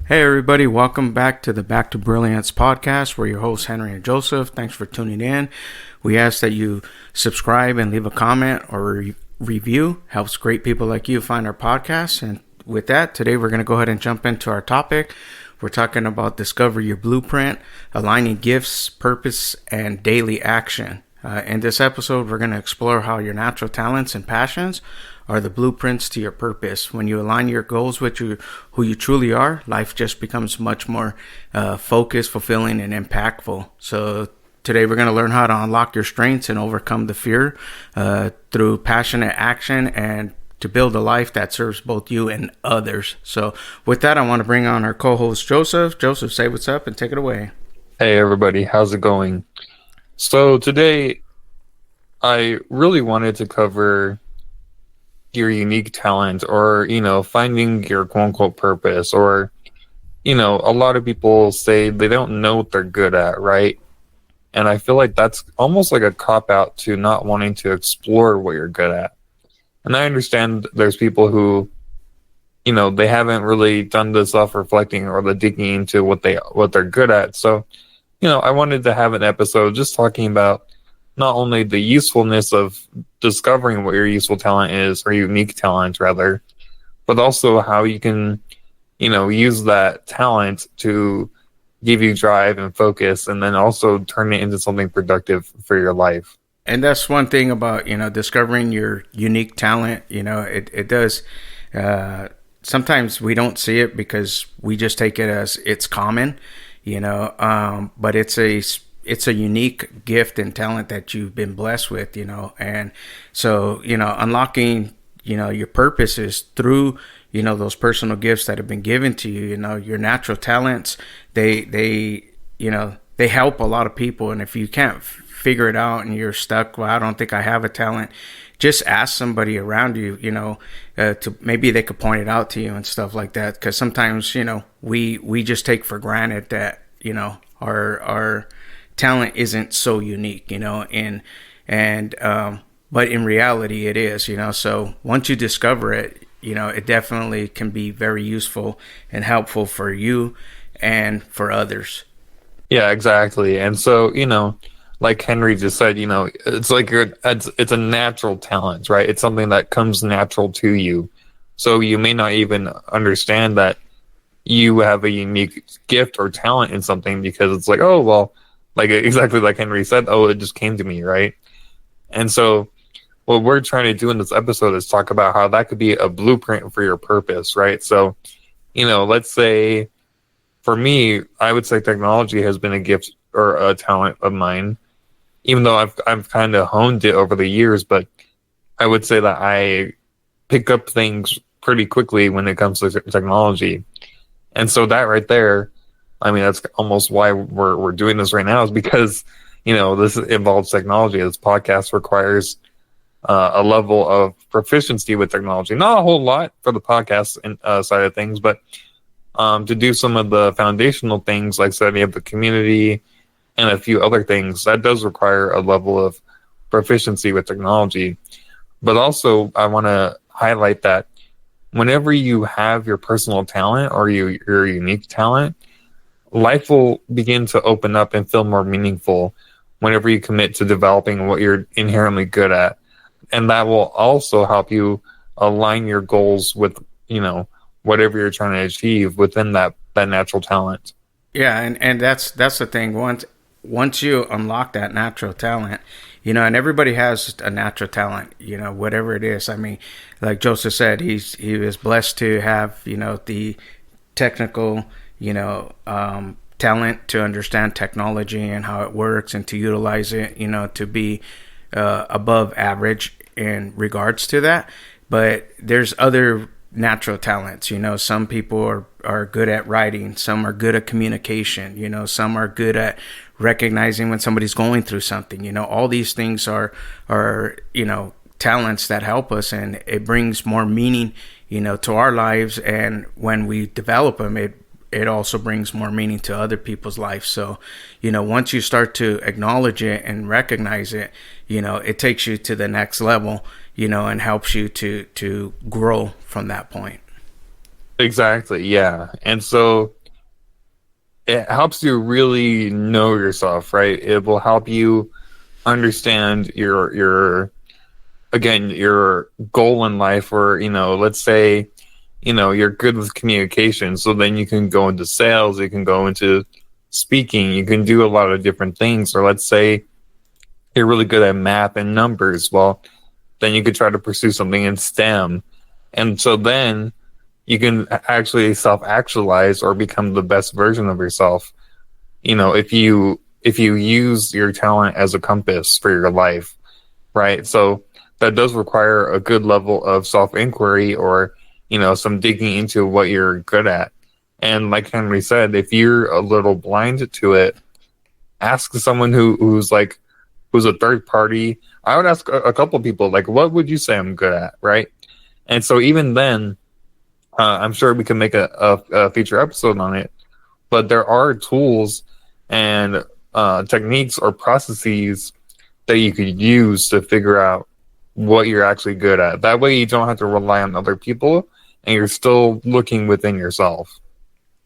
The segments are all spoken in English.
Hey everybody, welcome back to the Back to Brilliance podcast. We're your hosts, Henry and Joseph. Thanks for tuning in. We ask that you subscribe and leave a comment or review. Helps great people like you find our podcast. And with that, today we're going to go ahead and jump into our topic. We're talking about discover your blueprint, aligning gifts, purpose, and daily action. In this episode, we're going to explore how your natural talents and passions are the blueprints to your purpose. When you align your goals with who you truly are, life just becomes much more focused, fulfilling, and impactful. So today we're going to learn how to unlock your strengths and overcome the fear through passionate action and to build a life that serves both you and others. So with that, I want to bring on our co-host, Joseph. Joseph, say what's up and take it away. Hey everybody, how's it going? So today I really wanted to cover your unique talent or, finding your quote unquote purpose or, a lot of people say they don't know what they're good at, right? And I feel like that's almost like a cop out to not wanting to explore what you're good at. And I understand there's people who, they haven't really done the self-reflecting or the digging into what they're good at. So, I wanted to have an episode just talking about not only the usefulness of discovering what your useful talent is, or unique talent rather, but also how you can, use that talent to give you drive and focus, and then also turn it into something productive for your life. And that's one thing about, discovering your unique talent. It does. Sometimes we don't see it because we just take it as it's common, but it's a unique gift and talent that you've been blessed with, and so, unlocking, your purpose is through, those personal gifts that have been given to you, your natural talents, they help a lot of people. And if you can't figure it out and you're stuck, well, I don't think I have a talent, just ask somebody around you, to maybe they could point it out to you and stuff like that. Because sometimes, we just take for granted that, our talent isn't so unique, but in reality it is, so once you discover it, it definitely can be very useful and helpful for you and for others. Yeah, exactly. And so, like Henry just said, it's like it's a natural talent, right? It's something that comes natural to you. So you may not even understand that you have a unique gift or talent in something because it's like, oh, well, like exactly like Henry said, oh, it just came to me, right? And so what we're trying to do in this episode is talk about how that could be a blueprint for your purpose, right? So, let's say for me, I would say technology has been a gift or a talent of mine, even though I've kind of honed it over the years, but I would say that I pick up things pretty quickly when it comes to technology. And so that right there, I mean, that's almost why we're doing this right now, is because, this involves technology. This podcast requires a level of proficiency with technology. Not a whole lot for the podcast side of things, but to do some of the foundational things like setting up the community and a few other things, that does require a level of proficiency with technology. But also, I want to highlight that whenever you have your personal talent or your unique talent, life will begin to open up and feel more meaningful whenever you commit to developing what you're inherently good at. And that will also help you align your goals with, whatever you're trying to achieve within that natural talent. Yeah, and that's the thing. Once you unlock that natural talent, and everybody has a natural talent, whatever it is. I mean, like Joseph said, he was blessed to have, the technical, talent to understand technology and how it works and to utilize it, to be above average in regards to that. But there's other natural talents, some people are good at writing, some are good at communication, some are good at recognizing when somebody's going through something, all these things are talents that help us, and it brings more meaning, to our lives. And when we develop them, it also brings more meaning to other people's lives. So, once you start to acknowledge it and recognize it, it takes you to the next level, and helps you to grow from that point. Exactly. Yeah. And so, it helps you really know yourself, right? It will help you understand your again your goal in life, or let's say you're good with communication, so then you can go into sales, you can go into speaking, you can do a lot of different things. Or let's say you're really good at math and numbers, well, then you could try to pursue something in STEM. And so then you can actually self-actualize or become the best version of yourself, if you use your talent as a compass for your life, right? So that does require a good level of self-inquiry, or some digging into what you're good at. And like Henry said, if you're a little blind to it, ask someone who's a third party. I would ask a couple people, like, what would you say I'm good at, right? And so even then, I'm sure we can make a future episode on it. But there are tools and techniques or processes that you could use to figure out what you're actually good at. That way you don't have to rely on other people, and you're still looking within yourself.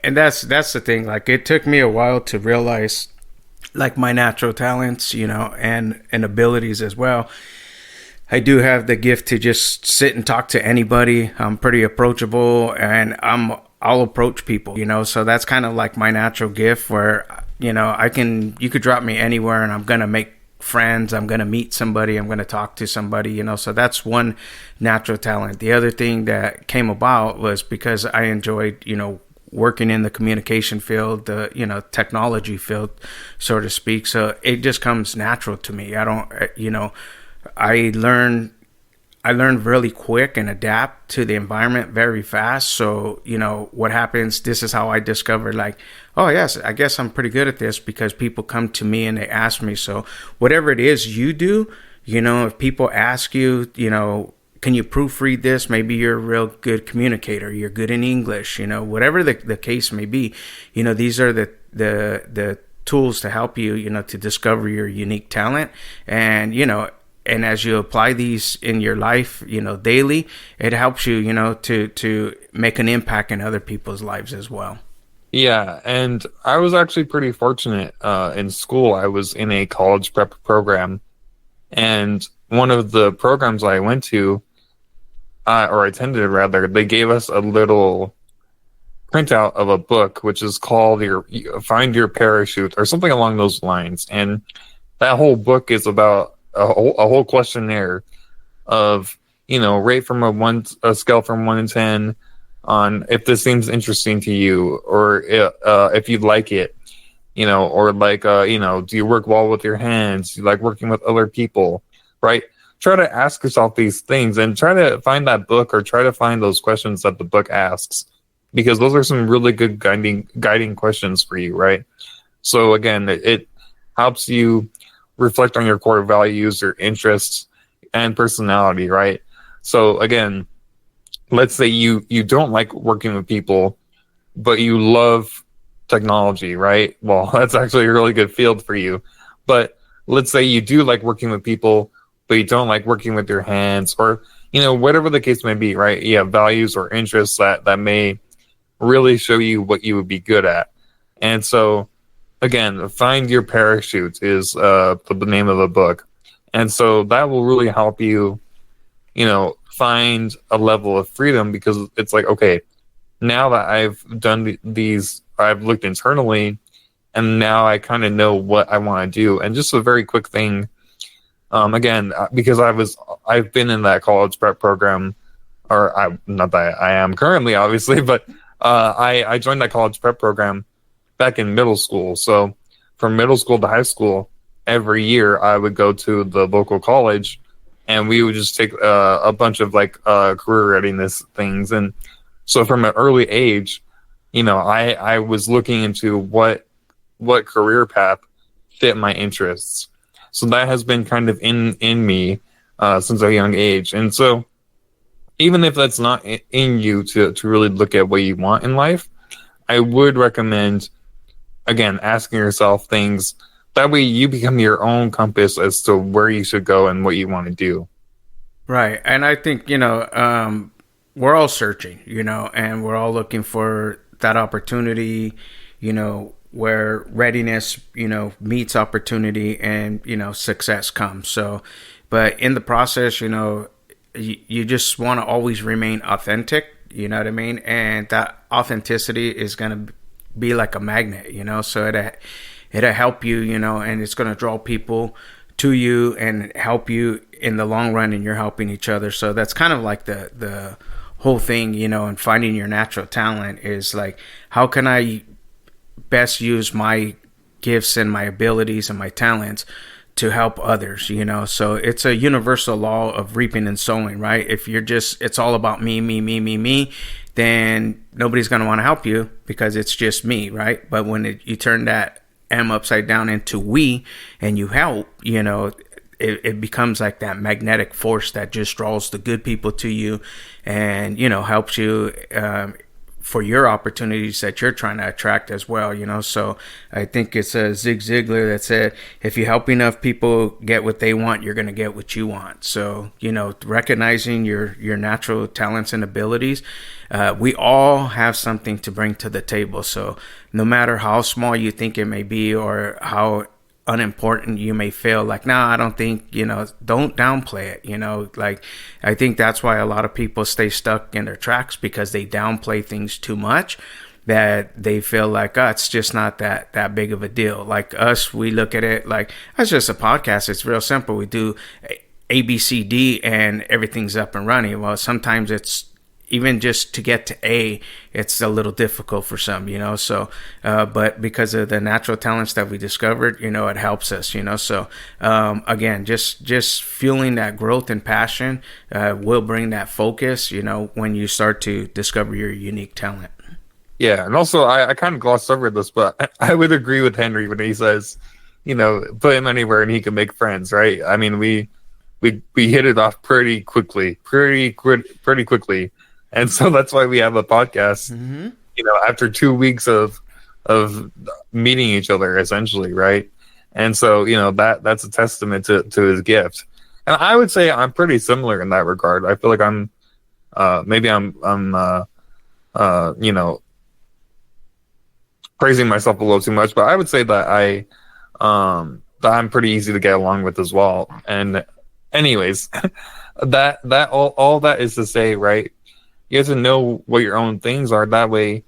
And that's the thing. Like, it took me a while to realize, like, my natural talents, and abilities as well. I do have the gift to just sit and talk to anybody. I'm pretty approachable, and I'll approach people, so that's kind of like my natural gift, where, you could drop me anywhere and I'm going to make friends. I'm going to meet somebody. I'm going to talk to somebody, so that's one natural talent. The other thing that came about was because I enjoyed, working in the communication field, the, technology field, so to speak. So it just comes natural to me. I don't, I learn really quick and adapt to the environment very fast. So, what happens, this is how I discovered, like, oh yes, I guess I'm pretty good at this, because people come to me and they ask me. So whatever it is you do, if people ask you, can you proofread this? Maybe you're a real good communicator. You're good in English, whatever the case may be, these are the tools to help you, to discover your unique talent. And, and as you apply these in your life, daily, it helps you, to make an impact in other people's lives as well. Yeah, and I was actually pretty fortunate in school. I was in a college prep program, and one of the programs I went to, or attended rather, they gave us a little printout of a book, which is called your Find Your Parachute, or something along those lines. And that whole book is about a whole questionnaire of, rate from a scale from 1 to 10 on if this seems interesting to you, or if you like it, or like, do you work well with your hands? Do you like working with other people, right? Try to ask yourself these things, and try to find that book, or try to find those questions that the book asks, because those are some really good guiding questions for you, right? So again, it helps you reflect on your core values, your interests, and personality, right? So again, let's say you don't like working with people, but you love technology, right? Well, that's actually a really good field for you. But let's say you do like working with people, but you don't like working with your hands, or whatever the case may be, right? You have values or interests that may really show you what you would be good at. And so again, Find Your Parachute is the name of the book. And so that will really help you, find a level of freedom, because it's like, okay, now that I've done these, I've looked internally, and now I kind of know what I want to do. And just a very quick thing, again, because I've been in that college prep program, or not that I am currently, obviously, but I joined that college prep program back in middle school. So from middle school to high school, every year I would go to the local college, and we would just take a bunch of career readiness things. And so from an early age, I was looking into what career path fit my interests. So that has been kind of in me since a young age. And so even if that's not in you to really look at what you want in life, I would recommend, again, asking yourself things. That way you become your own compass as to where you should go and what you want to do. Right. And I think, we're all searching, and we're all looking for that opportunity, where readiness, meets opportunity, and, success comes. So, but in the process, you just want to always remain authentic, you know what I mean? And that authenticity is going to be like a magnet, so it'll help you, and it's going to draw people to you and help you in the long run, and you're helping each other. So that's kind of like the whole thing, and finding your natural talent is like, how can I best use my gifts and my abilities and my talents to help others, so it's a universal law of reaping and sowing, right? If it's all about me, then nobody's going to want to help you because it's just me, right? But when you turn that M upside down into we, and you help, it becomes like that magnetic force that just draws the good people to you, and helps you for your opportunities that you're trying to attract as well. So I think it's Zig Ziglar that said, if you help enough people get what they want, you're going to get what you want. So recognizing your natural talents and abilities, we all have something to bring to the table. So no matter how small you think it may be, or how unimportant you may feel, like, I don't think, don't downplay it, like, I think that's why a lot of people stay stuck in their tracks, because they downplay things too much, that they feel like, it's just not that big of a deal. Like us, we look at it like, it's just a podcast. It's real simple. We do A, B, C, D, and everything's up and running. Well, sometimes it's even just to get to A, it's a little difficult for some, so, but because of the natural talents that we discovered, it helps us, so, again, just fueling that growth and passion, will bring that focus, when you start to discover your unique talent. Yeah. And also, I kind of glossed over this, but I would agree with Henry when he says, put him anywhere and he can make friends, right? I mean, we hit it off pretty quickly. And so that's why we have a podcast, after 2 weeks of meeting each other, essentially, right? And so, that's a testament to his gift. And I would say I'm pretty similar in that regard. I feel like I'm praising myself a little too much, but I would say that that I'm pretty easy to get along with as well. And anyways, that all that is to say, right? You have to know what your own things are. That way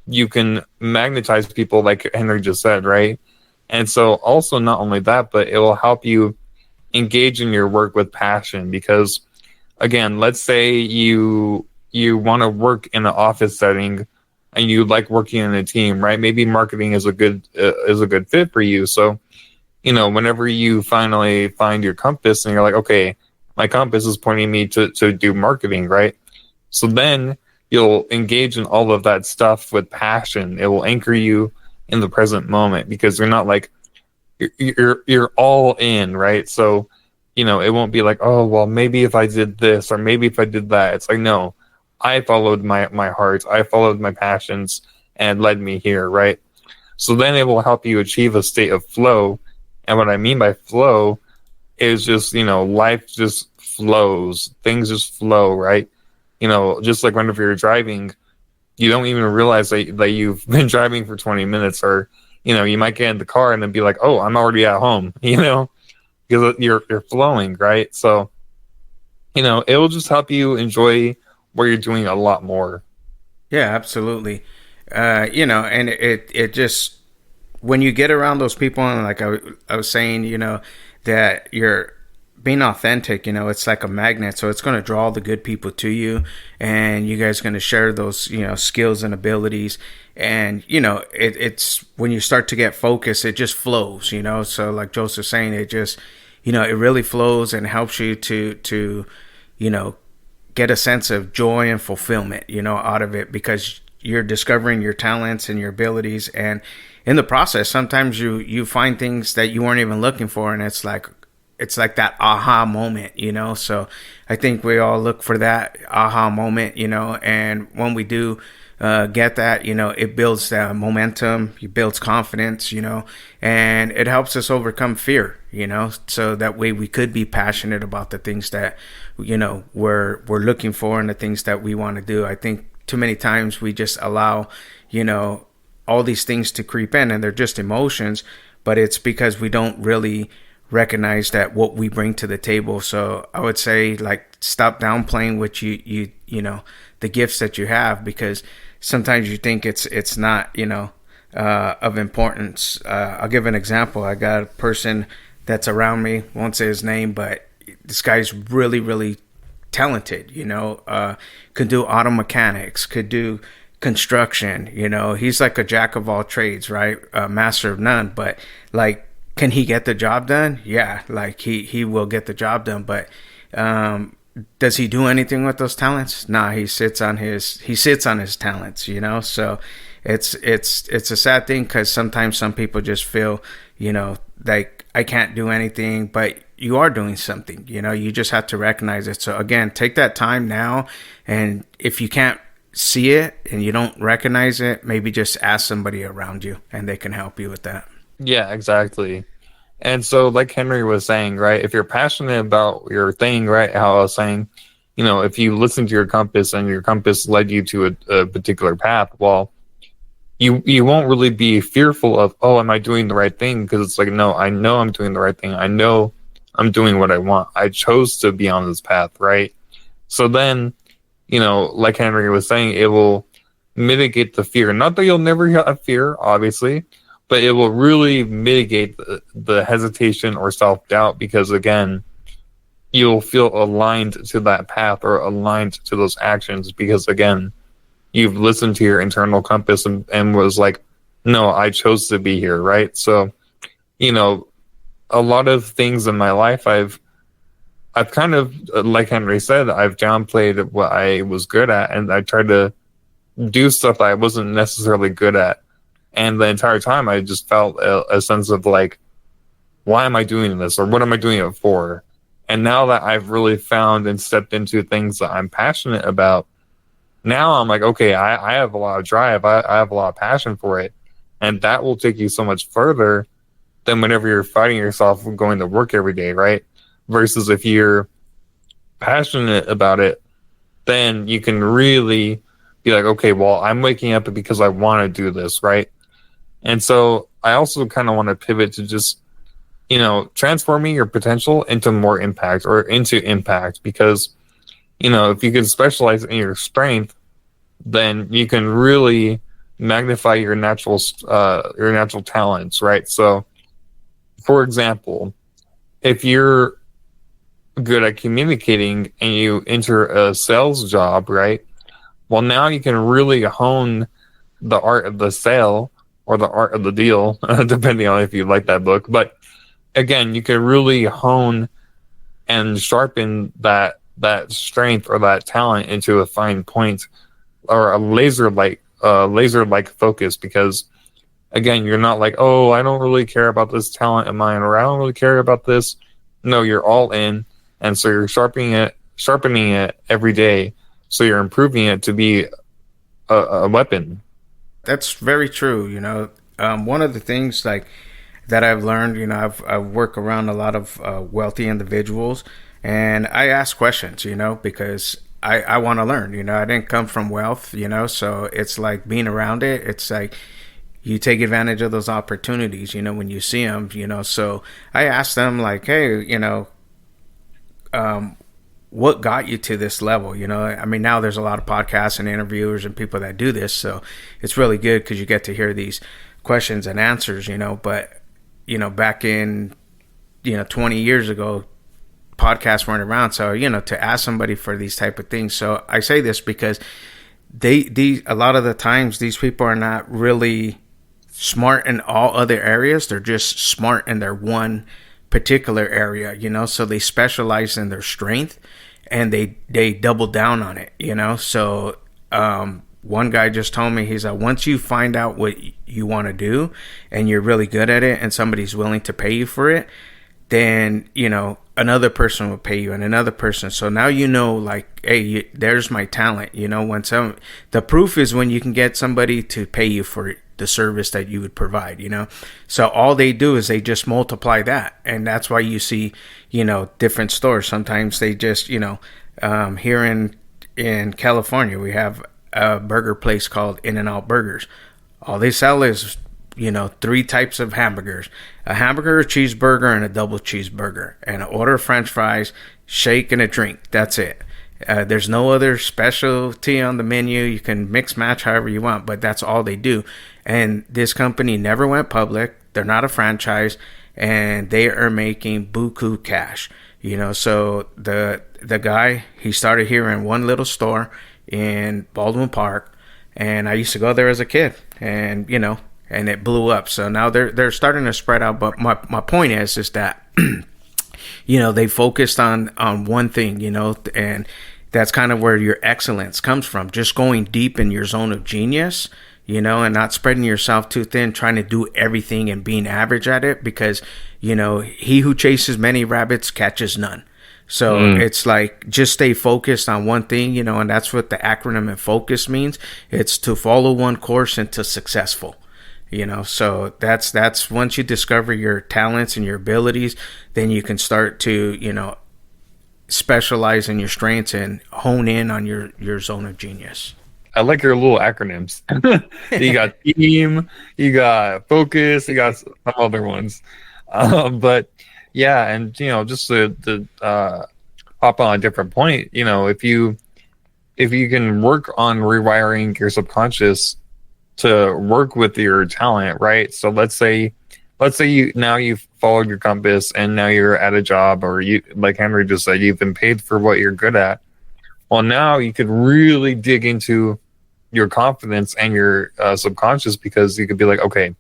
you can magnetize people, like Henry just said, right? And so also, not only that, but it will help you engage in your work with passion. Because again, let's say you want to work in an office setting and you like working in a team, right? Maybe marketing is a good fit for you. So, whenever you finally find your compass and you're like, okay, my compass is pointing me to do marketing, right? So then you'll engage in all of that stuff with passion. It will anchor you in the present moment, because you're not like, you're all in, right? So, it won't be like, oh, well, maybe if I did this, or maybe if I did that. It's like, no, I followed my heart. I followed my passions, and led me here, right? So then it will help you achieve a state of flow. And what I mean by flow is just, life just flows. Things just flow, right? Just like whenever you're driving, you don't even realize that you've been driving for 20 minutes, or, you might get in the car and then be like, oh, I'm already at home, because you're flowing, right? So, it will just help you enjoy what you're doing a lot more. Yeah, absolutely. And it just, when you get around those people, and like I was saying, that you're being authentic, it's like a magnet. So it's going to draw the good people to you, and you guys are going to share those, skills and abilities. And, it's when you start to get focused, it just flows, so like Joseph's saying, it just, it really flows and helps you to, get a sense of joy and fulfillment, out of it, because you're discovering your talents and your abilities. And in the process, sometimes you find things that you weren't even looking for. And it's like that aha moment, so I think we all look for that aha moment, and when we do get that, it builds momentum, it builds confidence, and it helps us overcome fear, so that way we could be passionate about the things that, we're looking for, and the things that we want to do. I think too many times we just allow, all these things to creep in, and they're just emotions, but it's because we don't really recognize that what we bring to the table. So I would say, like, stop downplaying what you know, the gifts that you have, because sometimes you think it's not, you know, of importance. I'll give an example. I got a person that's around me, won't say his name, but this guy's really, really talented, you know, could do auto mechanics, could do construction, you know, he's like a jack of all trades, right? A master of none. But like, can he get the job done? Yeah, like he will get the job done. But does he do anything with those talents? Nah, he sits on his talents, you know. So it's a sad thing, because sometimes some people just feel, you know, like, I can't do anything, but you are doing something, you know. You just have to recognize it. So again, take that time now, and if you can't see it and you don't recognize it, maybe just ask somebody around you and they can help you with that. Yeah, exactly. And so, like Henry was saying, right, if you're passionate about your thing, right, how I was saying, you know, if you listen to your compass and your compass led you to a particular path, well, you won't really be fearful of, oh, am I doing the right thing? Because it's like, no, I know I'm doing the right thing. I know I'm doing what I want. I chose to be on this path, right? So then, you know, like Henry was saying, it will mitigate the fear. Not that you'll never have fear, obviously, but it will really mitigate the hesitation or self-doubt, because, again, you'll feel aligned to that path or aligned to those actions because, again, you've listened to your internal compass and was like, no, I chose to be here, right? So, you know, a lot of things in my life, I've kind of, like Henry said, I've downplayed what I was good at, and I tried to do stuff I wasn't necessarily good at. And the entire time, I just felt a sense of like, why am I doing this? Or what am I doing it for? And now that I've really found and stepped into things that I'm passionate about, now I'm like, okay, I have a lot of drive. I have a lot of passion for it. And that will take you so much further than whenever you're fighting yourself going to work every day, right? Versus if you're passionate about it, then you can really be like, okay, well, I'm waking up because I want to do this, right? And so I also kind of want to pivot to just, you know, transforming your potential into more impact, or into impact, because, you know, if you can specialize in your strength, then you can really magnify your natural talents, right? So, for example, if you're good at communicating and you enter a sales job, right? Well, now you can really hone the art of the sale or the art of the deal, depending on if you like that book. But again, you can really hone and sharpen that strength or that talent into a fine point, or a laser-like focus, because again, you're not like, oh, I don't really care about this talent of mine, or I don't really care about this. No, you're all in, and so you're sharpening it every day, so you're improving it to be a weapon. That's very true. You know, one of the things like that I've learned, you know, I've worked around a lot of wealthy individuals, and I ask questions, you know, because I want to learn. You know, I didn't come from wealth, you know, so it's like being around it. It's like you take advantage of those opportunities, you know, when you see them, you know. So I asked them like, hey, you know, what got you to this level? You know, I mean, now there's a lot of podcasts and interviewers and people that do this, so it's really good because you get to hear these questions and answers, you know. But, you know, back in, you know, 20 years ago, podcasts weren't around. So, you know, to ask somebody for these type of things. So I say this because a lot of the times these people are not really smart in all other areas. They're just smart in their one particular area, you know, so they specialize in their strength and they double down on it, you know. So one guy just told me, he's like, once you find out what you want to do and you're really good at it and somebody's willing to pay you for it, then, you know, another person will pay you and another person. So now, you know, like, hey, there's my talent, you know. The proof is when you can get somebody to pay you for the service that you would provide, you know. So all they do is they just multiply that, and that's why you see, you know, different stores. Sometimes they just, you know, here in California we have a burger place called In-N-Out Burgers. All they sell is, three types of hamburgers: a hamburger, a cheeseburger, and a double cheeseburger, and an order of French fries, shake, and a drink. That's it. There's no other specialty on the menu. You can mix match however you want, but that's all they do. And this company never went public. They're not a franchise, and they are making buku cash. So the guy, he started here in one little store in Baldwin Park, and I used to go there as a kid, and and it blew up. So now they're starting to spread out. But my point is that they focused on one thing, and that's kind of where your excellence comes from. Just going deep in your zone of genius, and not spreading yourself too thin, trying to do everything and being average at it, because, he who chases many rabbits catches none. So it's like, just stay focused on one thing, and that's what the acronym and focus means. It's to follow one course into successful. So that's once you discover your talents and your abilities, then you can start to, specialize in your strengths and hone in on your zone of genius. I like your little acronyms. You got team, you got focus, you got some other ones. But yeah, and just to hop on a different point, if you can work on rewiring your subconscious to work with your talent, right? So let's say you've followed your compass and now you're at a job, or you, like Henry just said, you've been paid for what you're good at. Well, now you could really dig into your confidence and your subconscious, because you could be like, okay,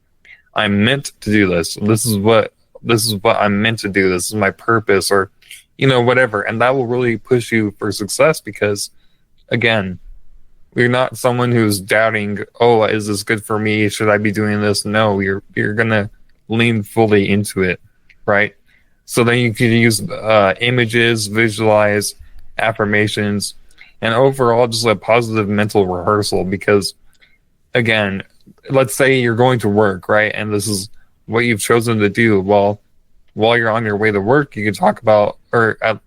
I'm meant to do this. This is what I'm meant to do. This is my purpose, or whatever. And that will really push you for success, because again, you're not someone who's doubting, oh, is this good for me? Should I be doing this? No, you're gonna lean fully into it, right? So then you can use images, visualize, affirmations, and overall just a positive mental rehearsal. Because again, let's say you're going to work, right? And this is what you've chosen to do. Well, while you're on your way to work, you can talk about, or at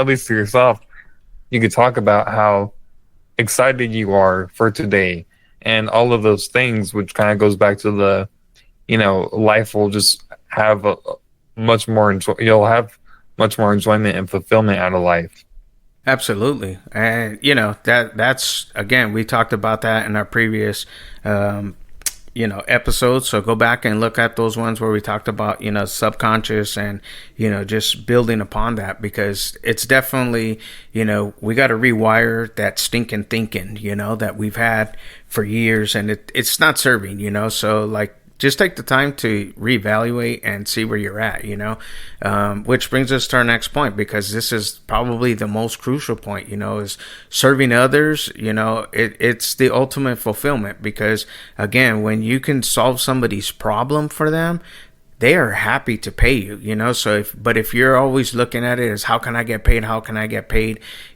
least to yourself, you could talk about how excited you are for today and all of those things, which kind of goes back to the, life will just have you'll have much more enjoyment and fulfillment out of life. Absolutely. And that's, again, we talked about that in our previous episodes. So go back and look at those ones where we talked about, subconscious and, just building upon that, because it's definitely, we got to rewire that stinking thinking, that we've had for years, and it's not serving, so like, just take the time to reevaluate and see where you're at, which brings us to our next point, because this is probably the most crucial point, is serving others. It's the ultimate fulfillment, because again, when you can solve somebody's problem for them, they are happy to pay you, so if you're always looking at it as how can I get paid,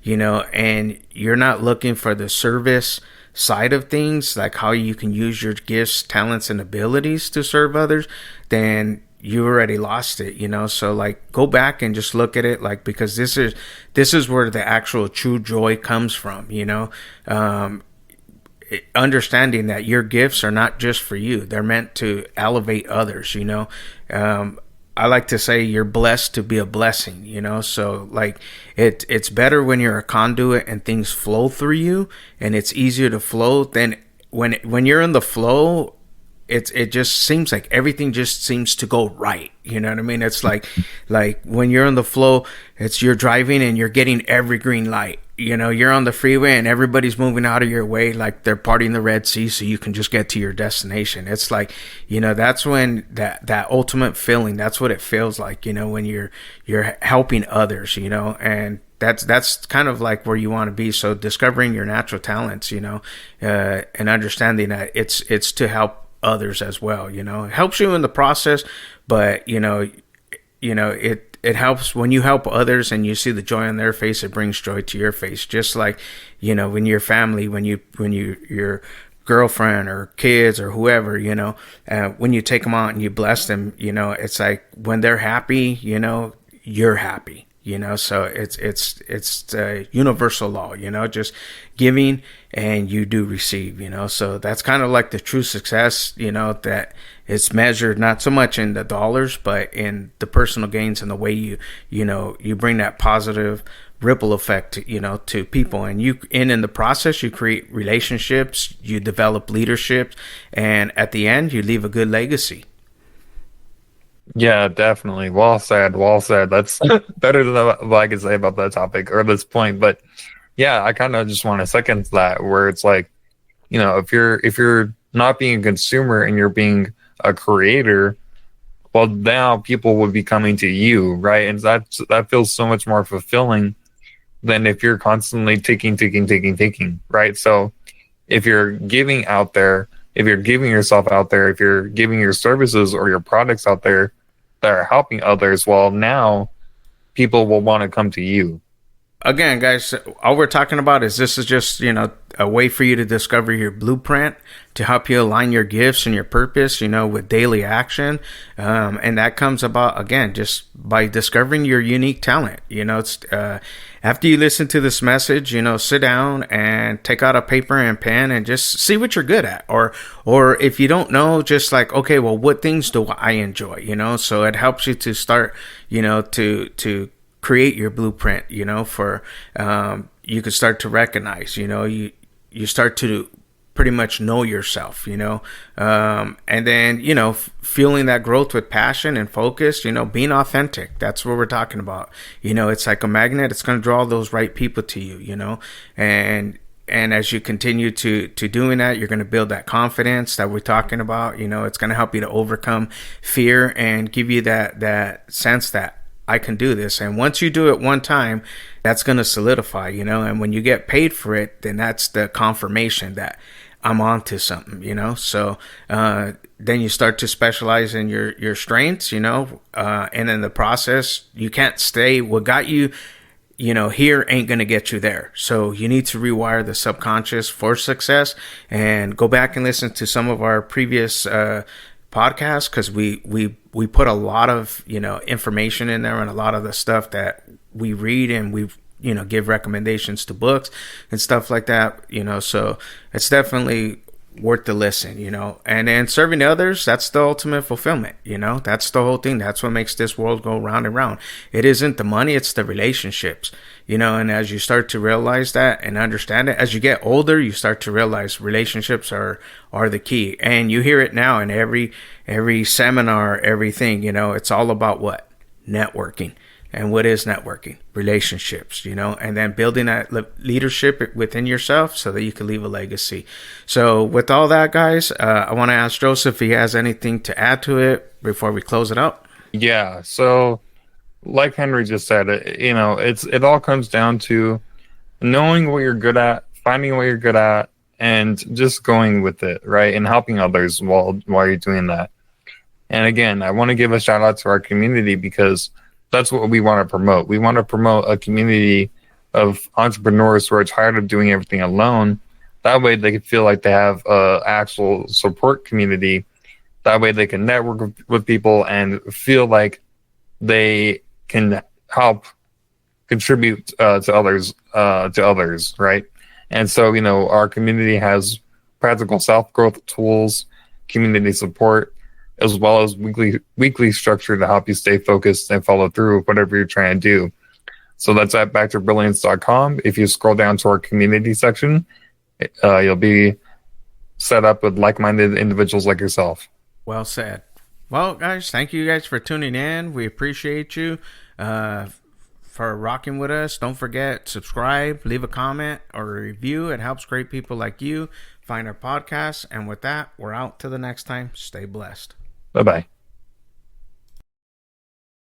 and you're not looking for the service side of things, like how you can use your gifts, talents, and abilities to serve others, then you already lost it, so like, go back and just look at it, like, because this is where the actual true joy comes from, understanding that your gifts are not just for you, they're meant to elevate others. I like to say you're blessed to be a blessing, so like, it's better when you're a conduit and things flow through you, and it's easier to flow than when you're in the flow. It just seems like everything just seems to go right. You know what I mean? It's like when you're in the flow, it's you're driving and you're getting every green light. You're on the freeway and everybody's moving out of your way like they're parting the Red Sea so you can just get to your destination. It's like, that's when that ultimate feeling, that's what it feels like, when you're helping others, and that's kind of like where you want to be. So discovering your natural talents, and understanding that it's to help others as well. It helps you in the process, but it helps when you help others and you see the joy on their face. It brings joy to your face, just like when your family, when your girlfriend or kids or whoever, when you take them out and you bless them, it's like when they're happy, you're happy, So it's a universal law, just giving and you do receive, so that's kind of like the true success, that it's measured not so much in the dollars, but in the personal gains and the way you bring that positive ripple effect, to people, and in the process you create relationships, you develop leadership, and at the end you leave a good legacy. Yeah, definitely. Well said. Well said. That's better than what I can say about that topic or this point. But yeah, I kind of just want to second that, where it's like, if you're not being a consumer and you're being a creator, well, now people would be coming to you, right? And that feels so much more fulfilling than if you're constantly taking, right? So if you're giving out there, if you're giving yourself out there, if you're giving your services or your products out there that are helping others, well, now people will want to come to you. Again, guys, all we're talking about is this is just, a way for you to discover your blueprint to help you align your gifts and your purpose, with daily action. And that comes about, again, just by discovering your unique talent. After you listen to this message, sit down and take out a paper and pen and just see what you're good at. Or if you don't know, just like, okay, well, what things do I enjoy? So it helps you to start, to create your blueprint, for you can start to recognize, you start to pretty much know yourself, and then, fueling that growth with passion and focus, being authentic. That's what we're talking about. It's like a magnet. It's going to draw those right people to you, and as you continue to doing that, you're going to build that confidence that we're talking about. It's going to help you to overcome fear and give you that sense that I can do this. And once you do it one time, that's going to solidify, and when you get paid for it, then that's the confirmation that I'm on to something, so then you start to specialize in your strengths, and in the process, you can't stay. What got you, here ain't going to get you there. So you need to rewire the subconscious for success, and go back and listen to some of our previous podcast, because we put a lot of information in there, and a lot of the stuff that we read, and we give recommendations to books and stuff like that, so it's definitely worth the listen, and then serving others, that's the ultimate fulfillment, that's the whole thing. That's what makes this world go round and round. It isn't the money, it's the relationships, and as you start to realize that and understand it, as you get older, you start to realize relationships are the key. And you hear it now in every seminar, everything, it's all about what? Networking. And what is networking? Relationships, and then building that leadership within yourself so that you can leave a legacy. So with all that, guys, I want to ask Joseph if he has anything to add to it before we close it out. Yeah. So like Henry just said, it all comes down to knowing what you're good at, finding what you're good at, and just going with it, right? And helping others while you're doing that. And again, I want to give a shout out to our community, because that's what we want to promote. We want to promote a community of entrepreneurs who are tired of doing everything alone. That way they can feel like they have an actual support community. That way they can network with people and feel like they can help contribute to others, right? And so, our community has practical self-growth tools, community support, as well as weekly structure to help you stay focused and follow through with whatever you're trying to do. So that's at backtobrilliance.com. If you scroll down to our community section, you'll be set up with like-minded individuals like yourself. Well said. Well, guys, thank you guys for tuning in. We appreciate you for rocking with us. Don't forget, subscribe, leave a comment or a review. It helps great people like you find our podcast. And with that, we're out till the next time. Stay blessed. Bye-bye.